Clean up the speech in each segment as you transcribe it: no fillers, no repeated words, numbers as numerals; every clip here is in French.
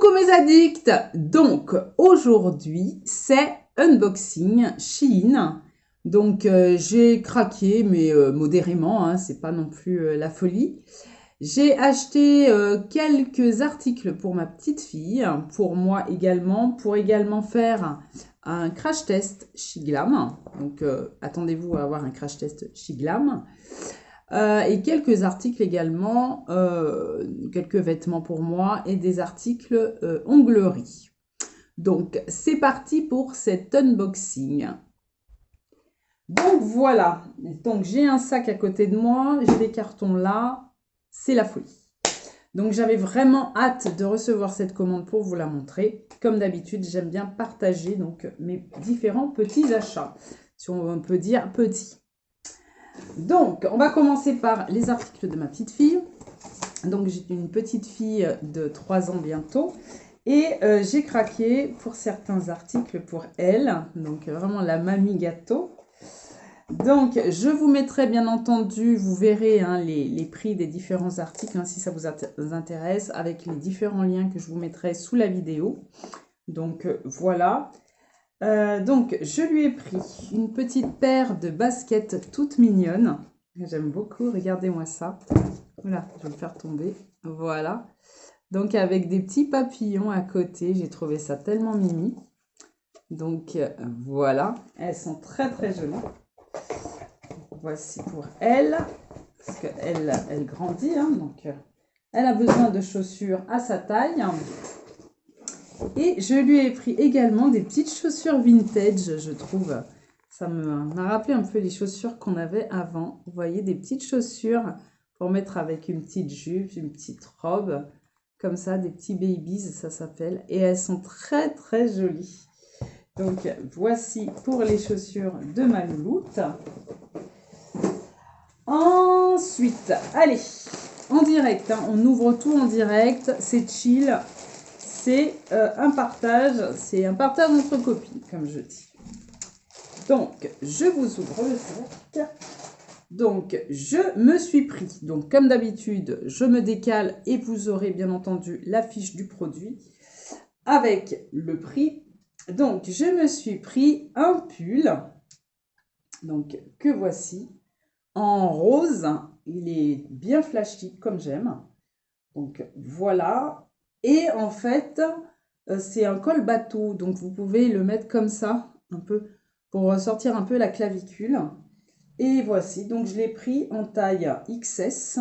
Coucou mes addicts! Donc aujourd'hui c'est unboxing Shein. Donc j'ai craqué mais modérément, hein, c'est pas non plus la folie. J'ai acheté quelques articles pour ma petite fille, pour moi également, pour également faire un crash test Shiglam. Donc attendez-vous à avoir un crash test Shiglam. Et quelques articles également, quelques vêtements pour moi et des articles onglerie. Donc c'est parti pour cet unboxing. Donc voilà, donc j'ai un sac à côté de moi, j'ai des cartons là, c'est la folie. Donc j'avais vraiment hâte de recevoir cette commande pour vous la montrer. Comme d'habitude, j'aime bien partager donc mes différents petits achats, si on peut dire petits. Donc, on va commencer par les articles de ma petite fille. Donc, j'ai une petite fille de 3 ans bientôt. Et j'ai craqué pour certains articles pour elle. Donc, vraiment la mamie gâteau. Donc, je vous mettrai bien entendu, vous verrez hein, les prix des différents articles, hein, si ça vous intéresse, avec les différents liens que je vous mettrai sous la vidéo. Donc, voilà. Donc, je lui ai pris une petite paire de baskets toutes mignonnes. J'aime beaucoup, regardez-moi ça. Voilà, je vais le faire tomber. Voilà. Donc, avec des petits papillons à côté, j'ai trouvé ça tellement mimi. Donc, voilà. Elles sont très, très jolies. Voici pour elle. Parce qu'elle grandit, hein, donc elle a besoin de chaussures à sa taille. Et je lui ai pris également des petites chaussures vintage, je trouve. Ça m'a rappelé un peu les chaussures qu'on avait avant. Vous voyez, des petites chaussures pour mettre avec une petite jupe, une petite robe. Comme ça, des petits babies, ça s'appelle. Et elles sont très, très jolies. Donc, voici pour les chaussures de ma louloute. Ensuite, allez, en direct. Hein, on ouvre tout en direct. C'est chill. C'est un partage entre copines, comme je dis. Donc, je vous ouvre le sac. Donc, je me suis pris, donc comme d'habitude, je me décale et vous aurez bien entendu la fiche du produit avec le prix. Donc, je me suis pris un pull, donc que voici, en rose. Il est bien flashy comme j'aime. Donc, voilà. Et en fait, c'est un col bateau, donc vous pouvez le mettre comme ça, un peu, pour sortir un peu la clavicule. Et voici, donc je l'ai pris en taille XS,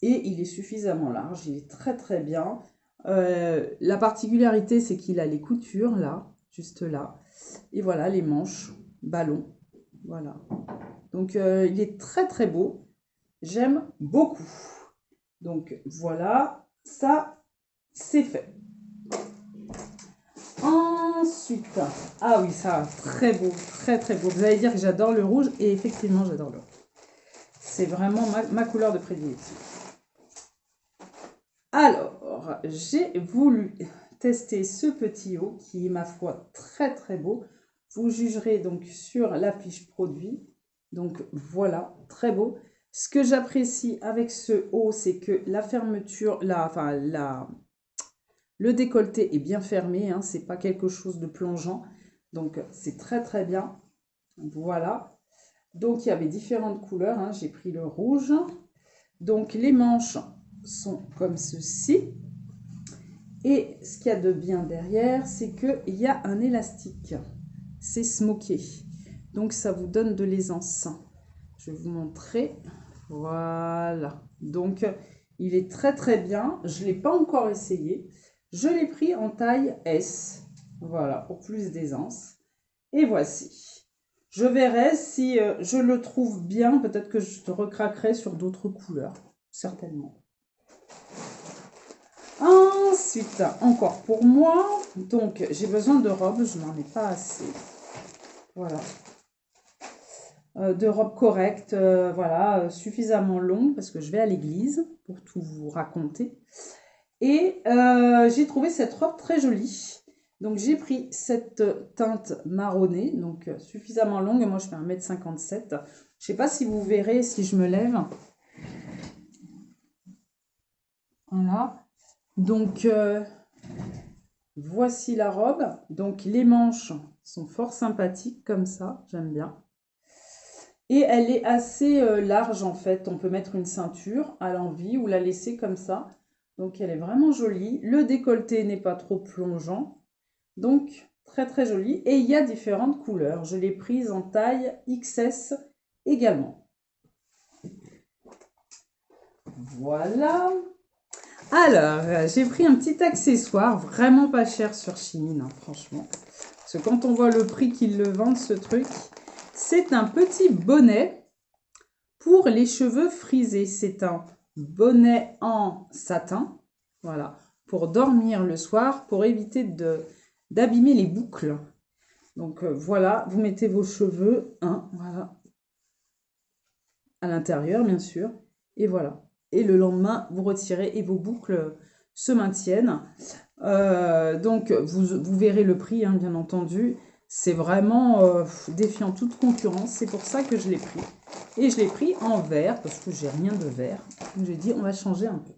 et il est suffisamment large, il est très très bien. La particularité, c'est qu'il a les coutures, là, juste là. Et voilà, les manches, ballon, voilà. Donc, il est très très beau, j'aime beaucoup. Donc, voilà, ça, c'est fait. Ensuite, ah oui, ça, très beau, très très beau. Vous allez dire que j'adore le rouge, et effectivement, j'adore le rouge. C'est vraiment ma couleur de prédilection. Alors, j'ai voulu tester ce petit haut qui est, ma foi, très très beau. Vous jugerez donc sur la fiche produit. Donc, voilà, très beau. Ce que j'apprécie avec ce haut, c'est que la fermeture, le décolleté est bien fermé, hein, c'est pas quelque chose de plongeant. Donc, c'est très très bien. Voilà. Donc, il y avait différentes couleurs. Hein. J'ai pris le rouge. Donc, les manches sont comme ceci. Et ce qu'il y a de bien derrière, c'est qu'il y a un élastique. C'est smoké. Donc, ça vous donne de l'aisance. Je vais vous montrer. Voilà. Donc, il est très très bien. Je ne l'ai pas encore essayé. Je l'ai pris en taille S. Voilà, pour plus d'aisance. Et voici. Je verrai si je le trouve bien. Peut-être que je te recraquerai sur d'autres couleurs. Certainement. Ensuite, encore pour moi. Donc, j'ai besoin de robes. Je n'en ai pas assez. Voilà. De robes correctes. Voilà. Suffisamment longues parce que je vais à l'église pour tout vous raconter. Et j'ai trouvé cette robe très jolie. Donc, j'ai pris cette teinte marronnée, donc suffisamment longue. Moi, je fais 1,57 m. Je ne sais pas si vous verrez si je me lève. Voilà. Donc, Voici la robe. Donc les manches sont fort sympathiques comme ça, j'aime bien. Et elle est assez large en fait. On peut mettre une ceinture à l'envie ou la laisser comme ça. Donc elle est vraiment jolie. Le décolleté n'est pas trop plongeant. Donc très très jolie. Et il y a différentes couleurs. Je l'ai prise en taille XS également. Voilà. Alors, j'ai pris un petit accessoire vraiment pas cher sur Shein, hein, franchement. Parce que quand on voit le prix qu'ils le vendent, ce truc, c'est un petit bonnet pour les cheveux frisés. C'est un bonnet en satin, voilà, pour dormir le soir, pour éviter d'abîmer les boucles. Donc voilà, vous mettez vos cheveux, hein, voilà, à l'intérieur bien sûr, et voilà. Et le lendemain, vous retirez et vos boucles se maintiennent. Donc, vous verrez le prix, hein, bien entendu. C'est vraiment défiant toute concurrence. C'est pour ça que je l'ai pris. Et je l'ai pris en vert, parce que j'ai rien de vert. Donc, j'ai dit, on va changer un peu.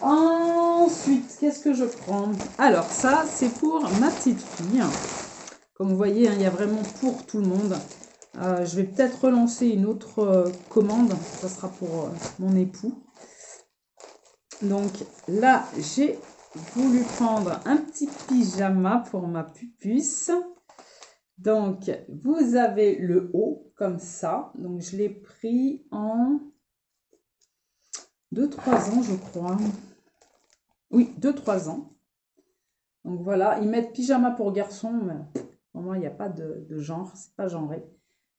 Ensuite, qu'est-ce que je prends? Alors, ça, c'est pour ma petite fille. Comme vous voyez, hein, il y a vraiment pour tout le monde. Je vais peut-être relancer une autre commande. Ça sera pour mon époux. Donc là, j'ai voulu prendre un petit pyjama pour ma pupusse. Donc, vous avez le haut comme ça. Donc, je l'ai pris en 2-3 ans, je crois. Oui, 2-3 ans. Donc, voilà. Ils mettent pyjama pour garçon, mais pour moi, il n'y a pas de genre. C'est pas genré.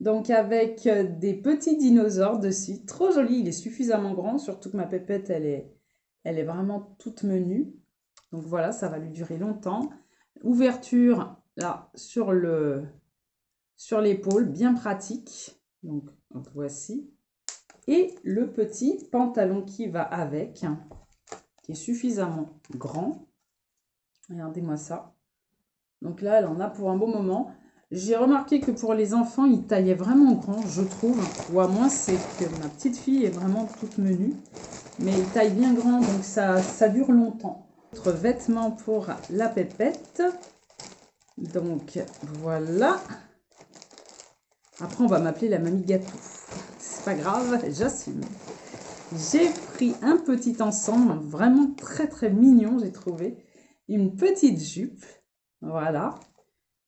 Donc, avec des petits dinosaures dessus. Trop joli. Il est suffisamment grand. Surtout que ma pépette, elle est vraiment toute menue. Donc voilà, ça va lui durer longtemps. Ouverture là sur l'épaule, bien pratique. Donc voici. Et le petit pantalon qui va avec, qui est suffisamment grand. Regardez-moi ça. Donc là, elle en a pour un beau moment. J'ai remarqué que pour les enfants, ils taillaient vraiment grand, je trouve. Ou à moins, c'est que ma petite fille est vraiment toute menue. Mais ils taillent bien grand, donc ça dure longtemps. Autre vêtement pour la pépette. Donc voilà. Après, on va m'appeler la mamie gâteau. C'est pas grave, j'assume. J'ai pris un petit ensemble, vraiment très très mignon, j'ai trouvé. Une petite jupe. Voilà.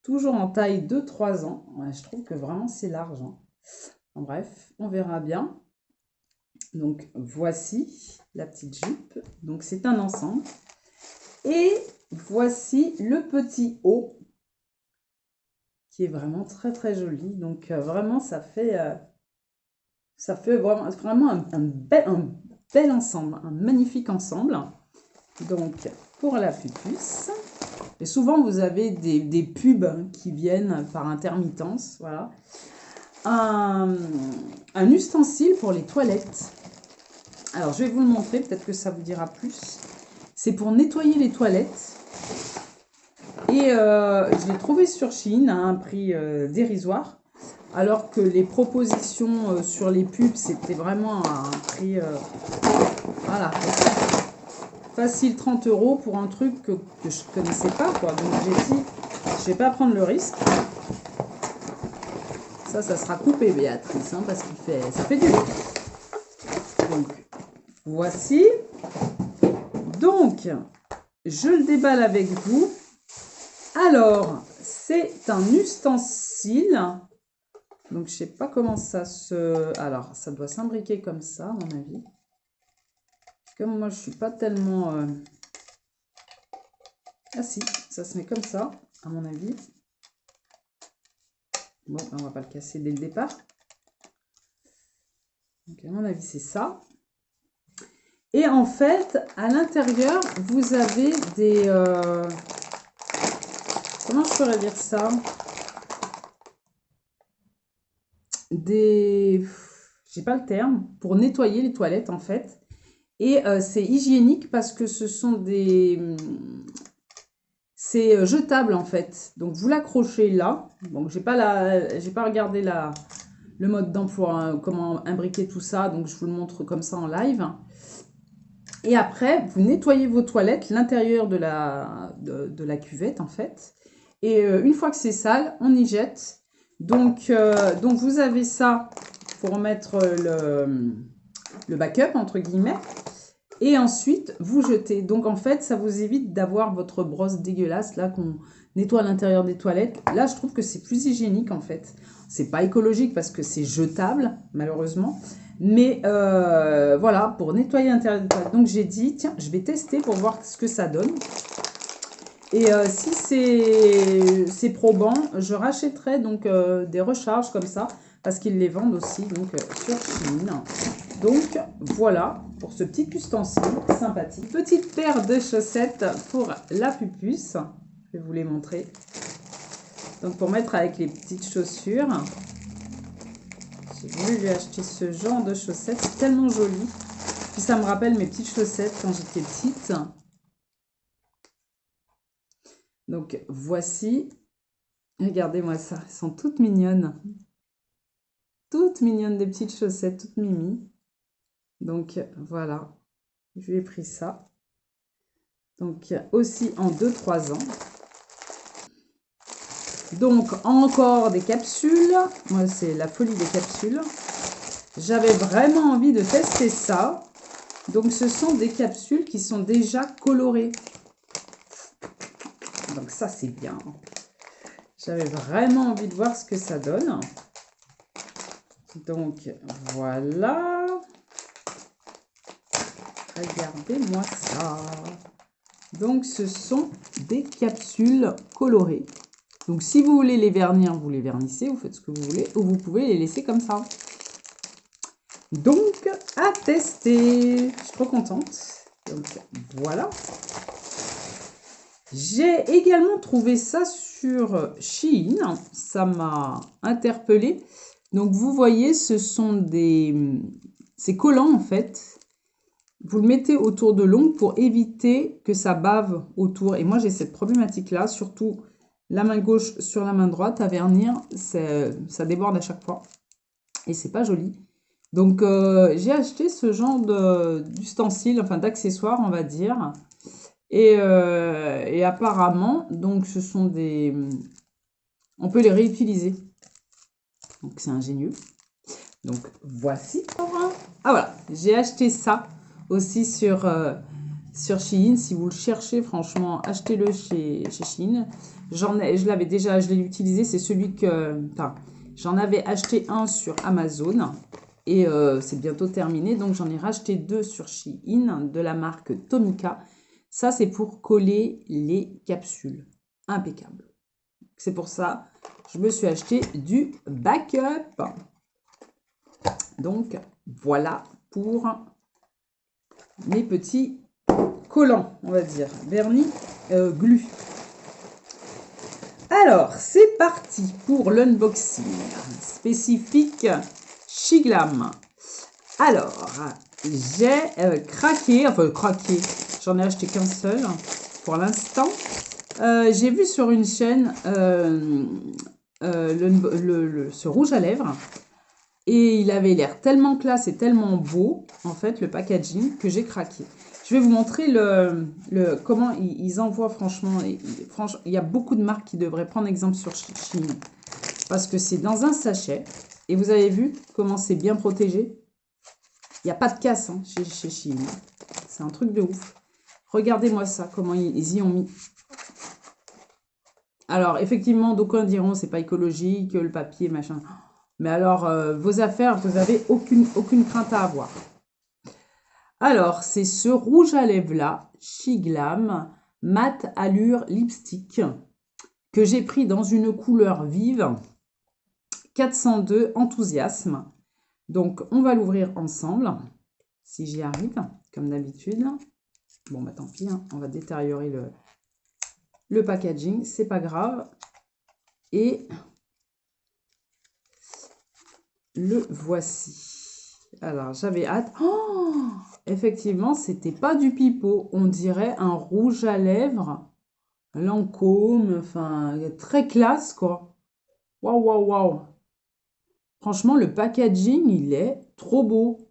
Toujours en taille de 3 ans. Ouais, je trouve que vraiment c'est large. Hein. En bref, on verra bien. Donc voici la petite jupe. Donc c'est un ensemble. Et voici le petit haut qui est vraiment très très joli. Donc vraiment ça fait vraiment un bel ensemble, un magnifique ensemble. Donc pour la pupusse. Et souvent vous avez des pubs qui viennent par intermittence. Voilà. Un ustensile pour les toilettes. Alors je vais vous le montrer, peut-être que ça vous dira plus. C'est pour nettoyer les toilettes. Et je l'ai trouvé sur Shein à un prix dérisoire. Alors que les propositions sur les pubs, c'était vraiment à un prix... voilà. Facile 30 € pour un truc que je ne connaissais pas. Quoi. Donc j'ai dit, je ne vais pas prendre le risque. Ça sera coupé, Béatrice, hein, parce que ça fait du bruit. Donc, voici. Donc, je le déballe avec vous. Alors, c'est un ustensile. Donc, je ne sais pas comment ça se... Alors, ça doit s'imbriquer comme ça, à mon avis. Comme moi, je ne suis pas tellement... Ah si, ça se met comme ça, à mon avis. Bon, on ne va pas le casser dès le départ. Donc, à mon avis, c'est ça. Et en fait, à l'intérieur, vous avez des... comment je pourrais dire ça? Des... J'ai pas le terme. Pour nettoyer les toilettes, en fait. Et c'est hygiénique parce que ce sont des... C'est jetable, en fait. Donc, vous l'accrochez là. Donc, j'ai pas regardé le mode d'emploi, hein, comment imbriquer tout ça. Donc, je vous le montre comme ça en live. Et après, vous nettoyez vos toilettes, l'intérieur de la cuvette en fait. Et une fois que c'est sale, on y jette. Donc vous avez ça pour mettre le backup entre guillemets. Et ensuite, vous jetez. Donc en fait, ça vous évite d'avoir votre brosse dégueulasse là qu'on nettoie l'intérieur des toilettes. Là, je trouve que c'est plus hygiénique en fait. C'est pas écologique parce que c'est jetable, malheureusement. Mais voilà, pour nettoyer l'intérieur des toilettes. Donc j'ai dit, tiens, je vais tester pour voir ce que ça donne. Et si c'est probant, je rachèterai donc des recharges comme ça, parce qu'ils les vendent aussi donc sur Shein. Donc voilà pour ce petit ustensile sympathique. Petite paire de chaussettes pour la pupusse. Je vais vous les montrer. Donc pour mettre avec les petites chaussures. J'ai voulu lui acheter ce genre de chaussettes. C'est tellement joli. Puis ça me rappelle mes petites chaussettes quand j'étais petite. Donc voici. Regardez-moi ça. Elles sont toutes mignonnes. Toutes mignonnes, des petites chaussettes, toutes mimi. Donc voilà. Je lui ai pris ça. Donc aussi en 2-3 ans. Donc encore des capsules. Moi c'est la folie des capsules. J'avais vraiment envie de tester ça. Donc ce sont des capsules qui sont déjà colorées. Donc ça c'est bien. J'avais vraiment envie de voir ce que ça donne. Donc voilà. Regardez-moi ça. Donc ce sont des capsules colorées. Donc si vous voulez les vernir, vous les vernissez, vous faites ce que vous voulez, ou vous pouvez les laisser comme ça. Donc à tester. Je suis trop contente. Donc voilà. J'ai également trouvé ça sur Shein. Ça m'a interpellée. Donc vous voyez, ce sont c'est collant en fait. Vous le mettez autour de l'ongle pour éviter que ça bave autour. Et moi j'ai cette problématique là, surtout la main gauche sur la main droite à vernir, ça déborde à chaque fois. Et c'est pas joli. Donc j'ai acheté ce genre d'ustensile, enfin d'accessoires on va dire. Et apparemment, donc ce sont des... On peut les réutiliser. Donc c'est ingénieux. Donc voici. Ah voilà, j'ai acheté ça aussi sur Shein. Si vous le cherchez, franchement, achetez-le chez Shein. Je l'ai utilisé. C'est celui que... Enfin, j'en avais acheté un sur Amazon. Et c'est bientôt terminé. Donc j'en ai racheté 2 sur Shein de la marque Tomica. Ça, c'est pour coller les capsules. Impeccable. C'est pour ça je me suis acheté du backup. Donc, voilà pour mes petits collants, on va dire. Vernis glu. Alors, c'est parti pour l'unboxing spécifique Shiglam. Alors, j'ai craqué, j'en ai acheté qu'un seul pour l'instant. J'ai vu sur une chaîne ce rouge à lèvres et il avait l'air tellement classe et tellement beau, en fait, le packaging, que j'ai craqué. Je vais vous montrer comment ils envoient, franchement. Il y a beaucoup de marques qui devraient prendre exemple sur Shein parce que c'est dans un sachet et vous avez vu comment c'est bien protégé. Il n'y a pas de casse hein, chez Shein. C'est un truc de ouf. Regardez-moi ça, comment ils y ont mis. Alors, effectivement, d'aucuns diront c'est pas écologique, le papier, machin. Mais alors, vos affaires, vous n'avez aucune crainte à avoir. Alors, c'est ce rouge à lèvres-là, Shiglam Matte Allure Lipstick, que j'ai pris dans une couleur vive, 402 Enthousiasme. Donc, on va l'ouvrir ensemble, si j'y arrive, comme d'habitude. Bon, bah tant pis, hein, on va détériorer le packaging, c'est pas grave. Et le voici. Alors, j'avais hâte. Oh, effectivement, c'était pas du pipeau. On dirait un rouge à lèvres, Lancôme, enfin, très classe, quoi. Waouh, waouh, waouh. Franchement, le packaging, il est trop beau.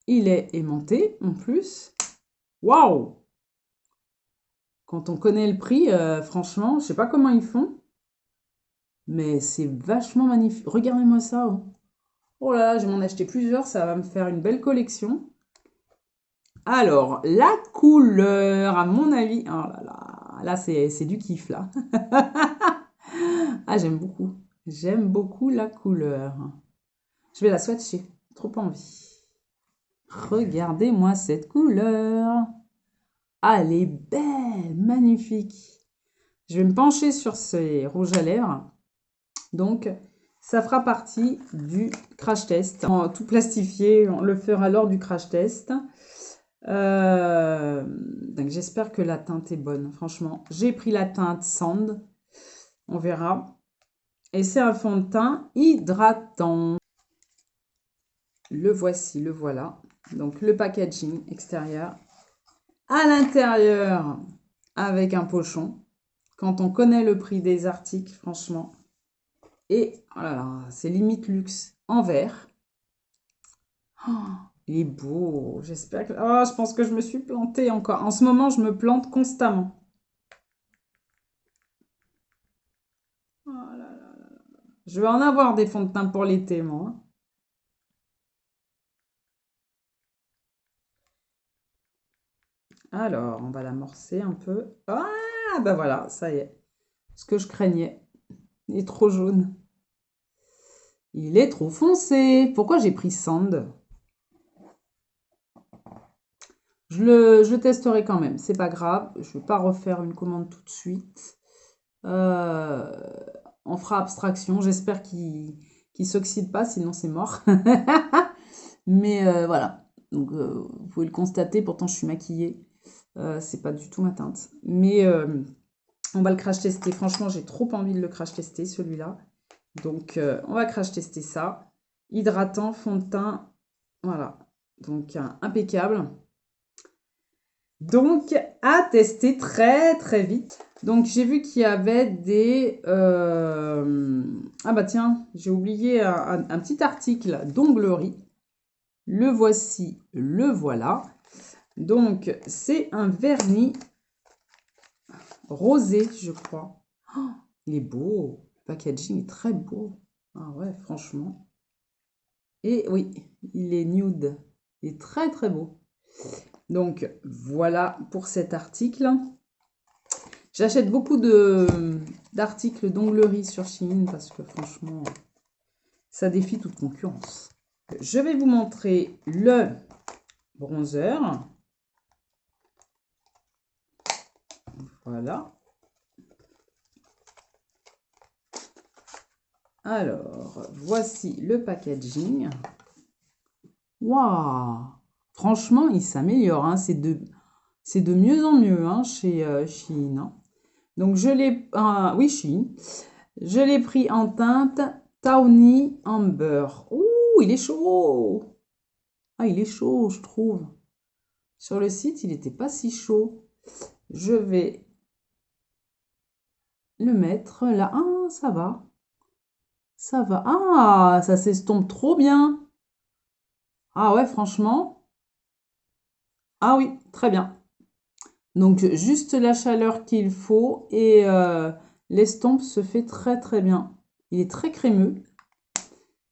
Il est aimanté, en plus. Waouh! Quand on connaît le prix, franchement, je sais pas comment ils font, mais c'est vachement magnifique. Regardez-moi ça. Oh. Oh là là, je vais m'en acheter plusieurs, ça va me faire une belle collection. Alors, la couleur, à mon avis, oh là là, là c'est du kiff là. Ah, j'aime beaucoup. J'aime beaucoup la couleur. Je vais la swatcher, trop envie. Regardez-moi cette couleur. Ah, elle est belle, magnifique. Je vais me pencher sur ces rouges à lèvres. Donc, ça fera partie du crash test. En tout plastifié, on le fera lors du crash test. Donc, j'espère que la teinte est bonne. Franchement, j'ai pris la teinte Sand. On verra. Et c'est un fond de teint hydratant. Le voici, le voilà. Donc, le packaging extérieur. À l'intérieur, avec un pochon. Quand on connaît le prix des articles, franchement. Et, oh là là, c'est limite luxe en verre. Oh, il est beau. J'espère que... Oh, je pense que je me suis plantée encore. En ce moment, je me plante constamment. Oh là là là là. Je vais en avoir des fonds de teint pour l'été, moi. Alors, on va l'amorcer un peu. Ah, ben voilà, ça y est. Ce que je craignais. Il est trop jaune. Il est trop foncé. Pourquoi j'ai pris Sand? Je le testerai quand même. C'est pas grave. Je ne vais pas refaire une commande tout de suite. On fera abstraction. J'espère qu'il ne s'oxyde pas, sinon c'est mort. Mais voilà. Donc, vous pouvez le constater. Pourtant, je suis maquillée. C'est pas du tout ma teinte. Mais on va le crash tester. Franchement, j'ai trop envie de le crash tester, celui-là. Donc, on va crash tester ça. Hydratant, fond de teint. Voilà. Donc, impeccable. Donc, à tester très, très vite. Donc, j'ai vu qu'il y avait des... Ah bah tiens, j'ai oublié un petit article d'onglerie. Le voici, le voilà. Donc, c'est un vernis rosé, je crois. Oh, il est beau. Le packaging est très beau. Ah ouais, franchement. Et oui, il est nude. Il est très, très beau. Donc, voilà pour cet article. J'achète beaucoup d'articles d'onglerie sur Shein parce que franchement, ça défie toute concurrence. Je vais vous montrer le bronzer. Voilà. Alors, voici le packaging. Waouh! Franchement, il s'améliore. Hein. C'est de mieux en mieux hein, chez Shein. Hein. Donc, je l'ai... oui, Shein. Je l'ai pris en teinte Tawny Amber. Ouh, il est chaud! Ah, il est chaud, je trouve. Sur le site, il n'était pas si chaud. Je vais le mettre là. Ah, ça va. Ça va. Ah, ça s'estompe trop bien. Ah ouais, franchement. Ah oui, très bien. Donc, juste la chaleur qu'il faut et l'estompe se fait très très bien. Il est très crémeux.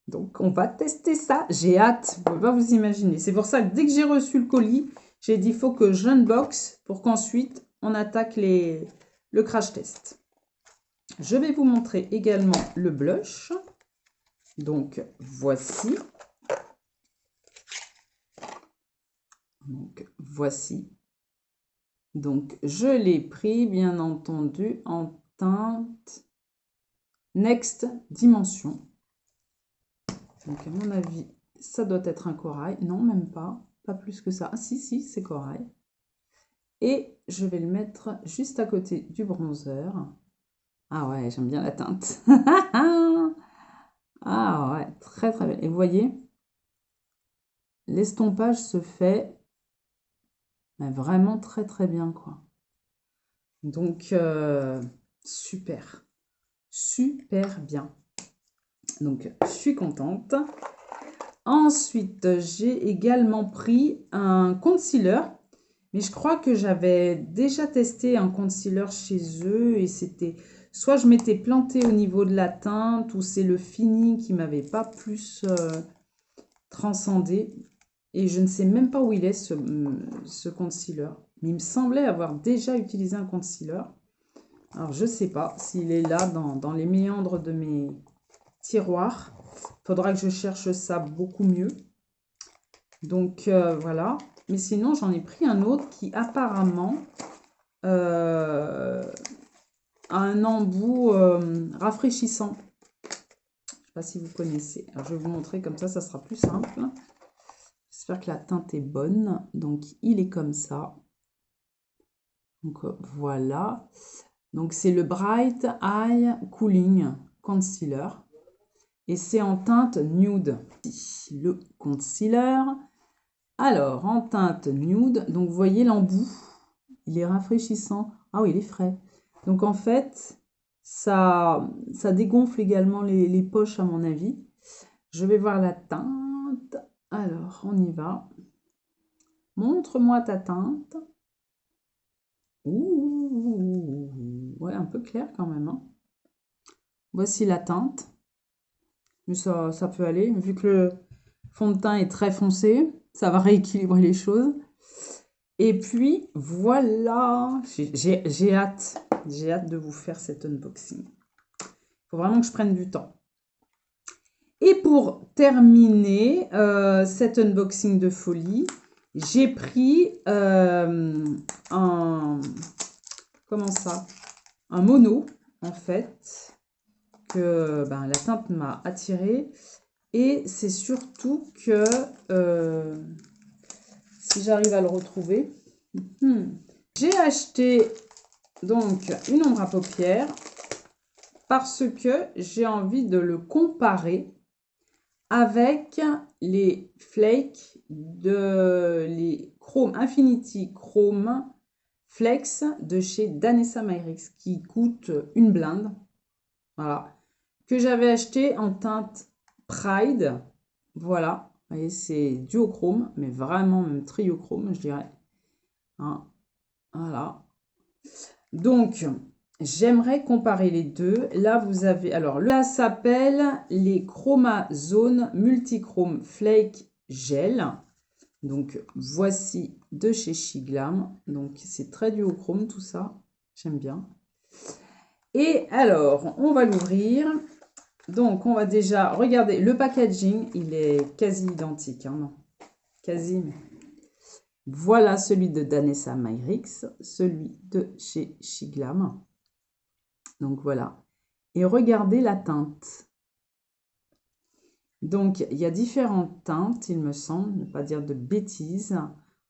Donc, on va tester ça. J'ai hâte. Vous ne pouvez pas vous imaginer. C'est pour ça que dès que j'ai reçu le colis, j'ai dit il faut que j'unbox pour qu'ensuite on attaque le crash test. Je vais vous montrer également le blush. Donc, voici. Donc, voici. Donc, je l'ai pris, bien entendu, en teinte Next Dimension. Donc, à mon avis, ça doit être un corail. Non, même pas. Pas plus que ça. Ah, si, c'est corail. Et je vais le mettre juste à côté du bronzer. Ah ouais, j'aime bien la teinte. Ah ouais, très très belle. Et vous voyez, l'estompage se fait vraiment très très bien, quoi. Donc, super. Super bien. Donc, je suis contente. Ensuite, j'ai également pris un concealer Mais je crois que j'avais déjà testé un concealer chez eux et c'était soit je m'étais plantée au niveau de la teinte ou c'est le fini qui m'avait pas plus transcendé. Et je ne sais même pas où il est ce concealer. Mais il me semblait avoir déjà utilisé un concealer. Alors je sais pas s'il est là dans les méandres de mes tiroirs. Faudra que je cherche ça beaucoup mieux. Donc voilà. Mais sinon, j'en ai pris un autre qui apparemment a un embout rafraîchissant. Je ne sais pas si vous connaissez. Alors, je vais vous montrer comme ça sera plus simple. J'espère que la teinte est bonne. Donc, il est comme ça. Donc, voilà. Donc, c'est le Bright Eye Cooling Concealer. Et c'est en teinte nude. Le concealer. Alors, en teinte nude, donc vous voyez l'embout, il est rafraîchissant. Ah oui, il est frais. Donc en fait, ça dégonfle également les poches à mon avis. Je vais voir la teinte. Alors, on y va. Montre-moi ta teinte. Ouh, ouais, un peu clair quand même, hein. Voici la teinte. Mais ça peut aller, vu que le fond de teint est très foncé, ça va rééquilibrer les choses. Et puis, voilà, j'ai hâte de vous faire cet unboxing. Il faut vraiment que je prenne du temps. Et pour terminer cet unboxing de folie, j'ai pris un mono, en fait, que la teinte m'a attirée. Et c'est surtout que, si j'arrive à le retrouver, j'ai acheté donc une ombre à paupières parce que j'ai envie de le comparer avec les flakes les Chrome Infinity Chrome Flex de chez Danessa Myricks qui coûte une blinde. Voilà. Que j'avais acheté en teinte Pride. Voilà. Vous voyez, c'est duochrome, mais vraiment même triochrome, je dirais. Hein, voilà. Donc, j'aimerais comparer les deux. Là, vous avez... Alors, là s'appelle les Chromazone Multichrome Flake Gel. Donc, voici de chez Shiglam. Donc, c'est très duochrome tout ça. J'aime bien. Et alors, on va l'ouvrir. Donc, on va déjà regarder le packaging. Il est quasi identique, hein, non? Quasi. Voilà celui de Danessa Myricks, celui de chez Shiglam. Donc, voilà. Et regardez la teinte. Donc, il y a différentes teintes, il me semble, ne pas dire de bêtises.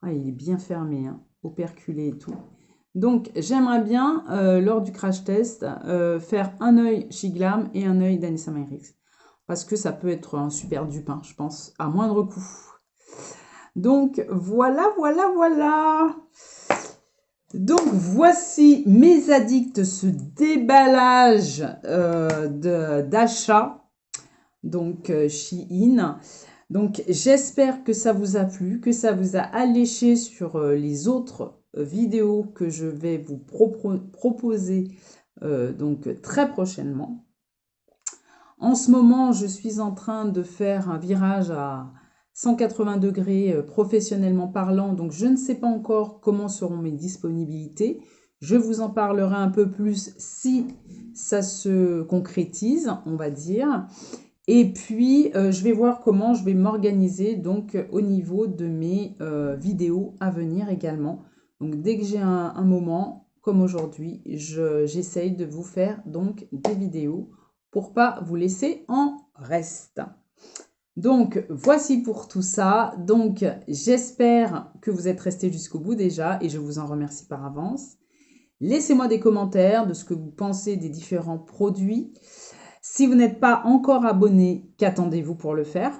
Ah, il est bien fermé, hein, operculé et tout. Donc, j'aimerais bien, lors du crash test, faire un œil Shiglam et un œil Danessa Myricks. Parce que ça peut être un super dupe, hein, je pense, à moindre coût. Donc, voilà. Donc, voici mes addicts, ce déballage d'achat. Donc, Shein. Donc, j'espère que ça vous a plu, que ça vous a alléché sur les autres vidéos que je vais vous proposer donc très prochainement. En ce moment, je suis en train de faire un virage à 180 degrés professionnellement parlant, donc je ne sais pas encore comment seront mes disponibilités. Je vous en parlerai un peu plus si ça se concrétise, on va dire. Et puis, je vais voir comment je vais m'organiser donc au niveau de mes vidéos à venir également. Donc, dès que j'ai un moment, comme aujourd'hui, j'essaye de vous faire donc des vidéos pour pas vous laisser en reste. Donc, voici pour tout ça. Donc, j'espère que vous êtes restés jusqu'au bout déjà et je vous en remercie par avance. Laissez-moi des commentaires de ce que vous pensez des différents produits. Si vous n'êtes pas encore abonné, qu'attendez-vous pour le faire?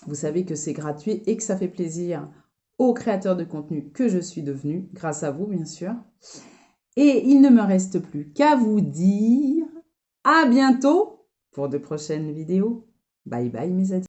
Vous savez que c'est gratuit et que ça fait plaisir aux créateurs de contenu que je suis devenue, grâce à vous bien sûr. Et il ne me reste plus qu'à vous dire à bientôt pour de prochaines vidéos. Bye bye mes amis.